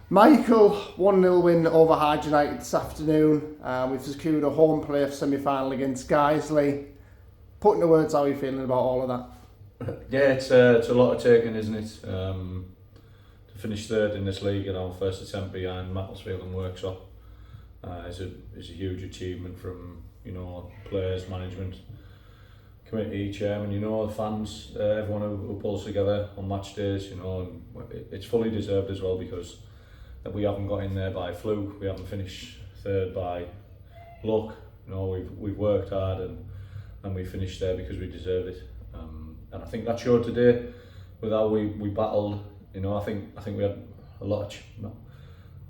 Michael, 1-0 win over Hyde United this afternoon. We've secured a home playoff semi-final against Guiseley. Put into words, how are you feeling about all of that? Yeah, it's a lot of taking, isn't it? To finish third in this league and our first attempt behind Macclesfield and Worksop is a huge achievement from players, management, committee, chairman, the fans, everyone who pulls together on match days. And it's fully deserved as well because we haven't got in there by fluke. We haven't finished third by luck. We've worked hard and we finished there because we deserved it. And I think that showed today with how we battled. I think we had a lot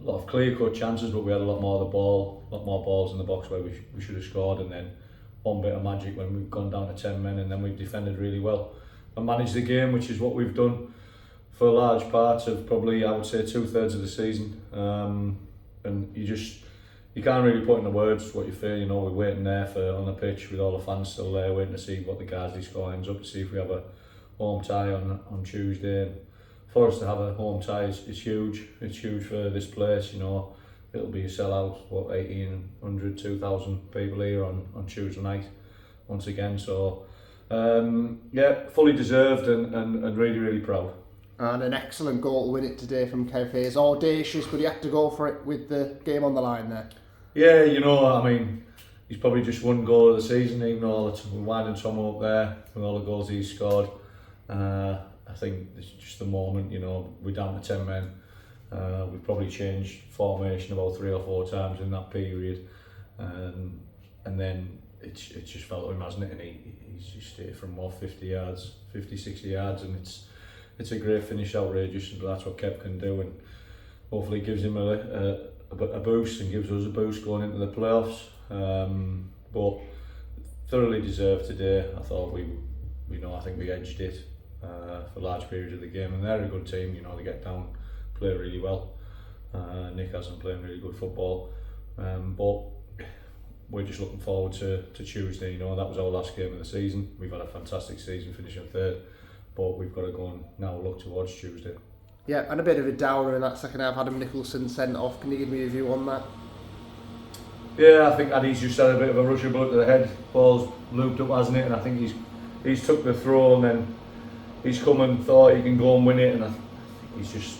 of clear-cut chances, but we had a lot more of the ball, a lot more balls in the box where we should have scored, and then one bit of magic when we've gone down to 10 men, and then we've defended really well and managed the game, which is what we've done for large parts of probably, I would say, 2/3 of the season. And you can't really put into words what you feel. We're waiting there on the pitch with all the fans still there, waiting to see what the Guiseley score ends up, to see if we have a home tie on Tuesday. And for us to have a home tie is huge. It's huge for this place. It'll be a sellout, 1,800, 2,000 people here on Tuesday night once again. So yeah, fully deserved and really, really proud. And an excellent goal to win it today from Kev Audacious, but he had to go for it with the game on the line there. Yeah, he's probably just one goal of the season, even though we're winding Tom up there with all the goals he's scored. I think it's just the moment, we're down to 10 men. We've probably changed formation about 3 or 4 times in that period. And then it's just fell to him, hasn't it? And he's just hit from 50 yards, 50, 60 yards, and it's a great finish, outrageous, but that's what Kev can do, and hopefully gives him a boost and gives us a boost going into the playoffs. But thoroughly deserved today. I thought I think we edged it for large periods of the game, and they're a good team. They get down, play really well. Nick hasn't played really good football, but we're just looking forward to Tuesday. That was our last game of the season. We've had a fantastic season, finishing third, but we've got to go and now look towards Tuesday. Yeah, and a bit of a downer in that second half. Adam Nicholson sent off. Can you give me a view on that? Yeah, I think Addy's just had a bit of a rush of blood to the head. Ball's looped up, hasn't it? And I think he's took the throw, and then he's come and thought he can go and win it, and I think he's just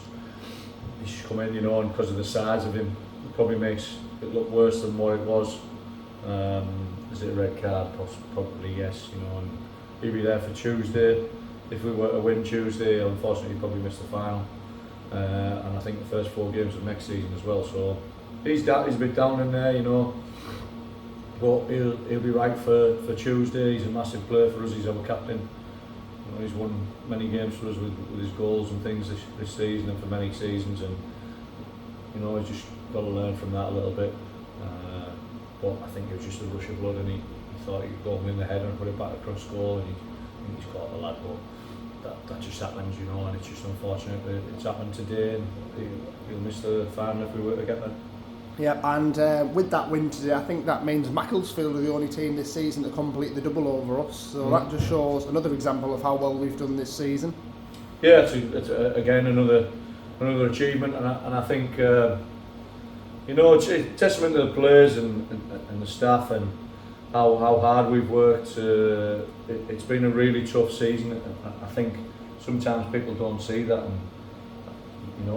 come in, and because of the size of him, it probably makes it look worse than what it was. Is it a red card? Probably yes, and he'll be there for Tuesday. If we were to win Tuesday, unfortunately, he'd probably miss the final. And I think the first 4 games of next season as well. So he's a bit down in there, but he'll be right for Tuesday. He's a massive player for us. He's our captain. He's won many games for us with his goals and things this season and for many seasons, and he's just got to learn from that a little bit. But I think it was just a rush of blood, and he thought he could go and win the header and put it back across goal, and he's caught the lad. But that just happens, and it's just unfortunate that it's happened today, and he'll miss the final if we were to get there. Yeah, and with that win today, I think that means Macclesfield are the only team this season to complete the double over us. So that just shows another example of how well we've done this season. Yeah, it's again another achievement, and I think it's a testament to the players and the staff and how hard we've worked. It's been a really tough season. I think sometimes people don't see that, and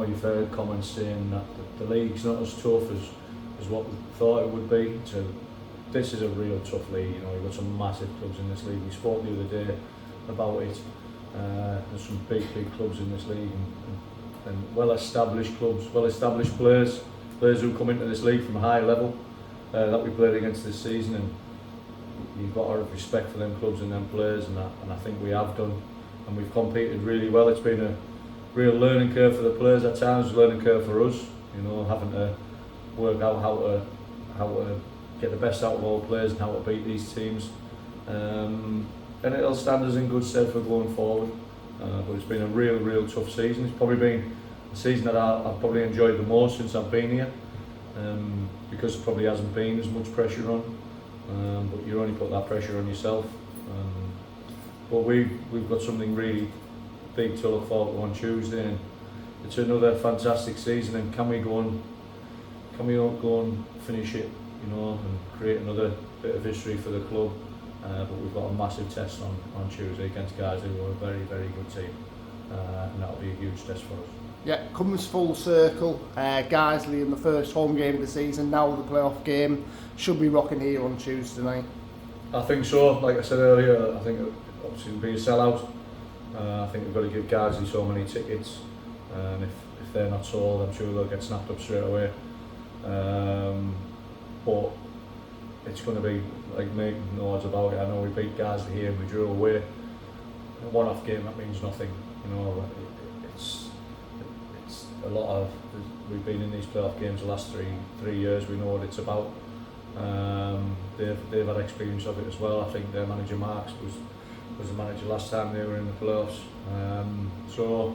you've heard comments saying that the league's not as tough as what we thought it would be. So this is a real tough league. You've got some massive clubs in this league. We spoke the other day about it. There's some big clubs in this league, and well-established clubs, well-established players who come into this league from a high level that we played against this season, and you've got to have respect for them clubs and them players, and I think we have done, and we've competed really well. It's been a real learning curve for the players at times, learning curve for us, having to work out how to get the best out of all players and how to beat these teams, and it'll stand us in good stead for going forward. But it's been a real tough season. It's probably been a season that I've probably enjoyed the most since I've been here, because there probably hasn't been as much pressure on, but you only put that pressure on yourself. But we've got something really big to look forward to on Tuesday, and it's another fantastic season, and can we go and finish it, you know, and create another bit of history for the club. But we've got a massive test on Tuesday against Guiseley, who are a very, very good team, and that'll be a huge test for us. Yeah, comes full circle. Guiseley in the first home game of the season, now the playoff game, should be rocking here on Tuesday night. I think so. Like I said earlier, I think obviously it'll be a sellout. I think we've got to give Guiseley so many tickets, and if they're not sold, I'm sure they'll get snapped up straight away. But it's going to be, like Nick knows about it, I know we beat Guiseley here and we drew away. A one-off game, that means nothing. You know, it's a lot of, we've been in these playoff games the last three years, we know what it's about. They've had experience of it as well. I think their manager Marks was the manager last time they were in the playoffs. So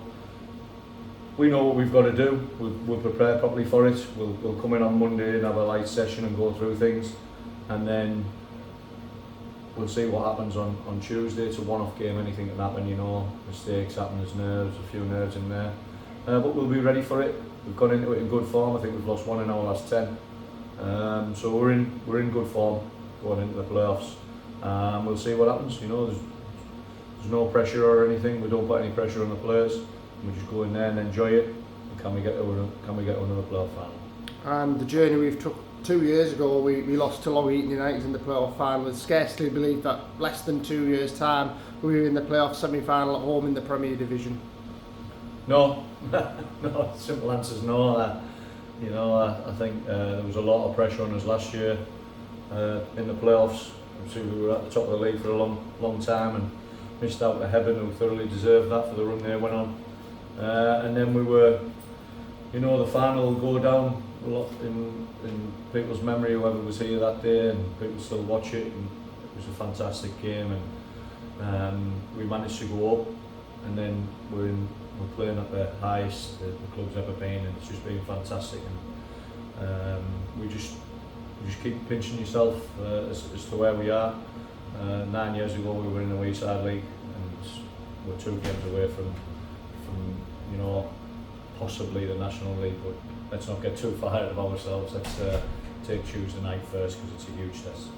we know what we've got to do. We'll prepare properly for it. We'll come in on Monday and have a light session and go through things, and then we'll see what happens on Tuesday. It's a one-off game, anything can happen, you know. Mistakes happen, there's nerves, a few nerves in there. But we'll be ready for it. We've gone into it in good form. I think we've lost 1 in our last 10. So we're in good form going into the playoffs. We'll see what happens. You know, there's no pressure or anything. We don't put any pressure on the players. We just go in there and enjoy it. And can we get to another playoff final? And the journey we've took 2 years ago, we lost to Long Eaton United in the playoff final. I scarcely believe that less than 2 years' time we were in the playoff semi-final at home in the Premier Division. No, no. Simple answer is no. You know, I think there was a lot of pressure on us last year in the playoffs. Obviously, we were at the top of the league for a long time and missed out to Hebburn, who thoroughly deserved that for the run they went on. And then we were, you know, the final will go down a lot in people's memory, whoever was here that day, and people still watch it. And it was a fantastic game, and we managed to go up, and then we're playing at the highest the club's ever been, and it's just been fantastic. And we just keep pinching yourself as to where we are. 9 years ago we were in the Wayside League, and we're 2 games away from you know, possibly the National League. But let's not get too far ahead of ourselves. Let's take Tuesday night first, because it's a huge test.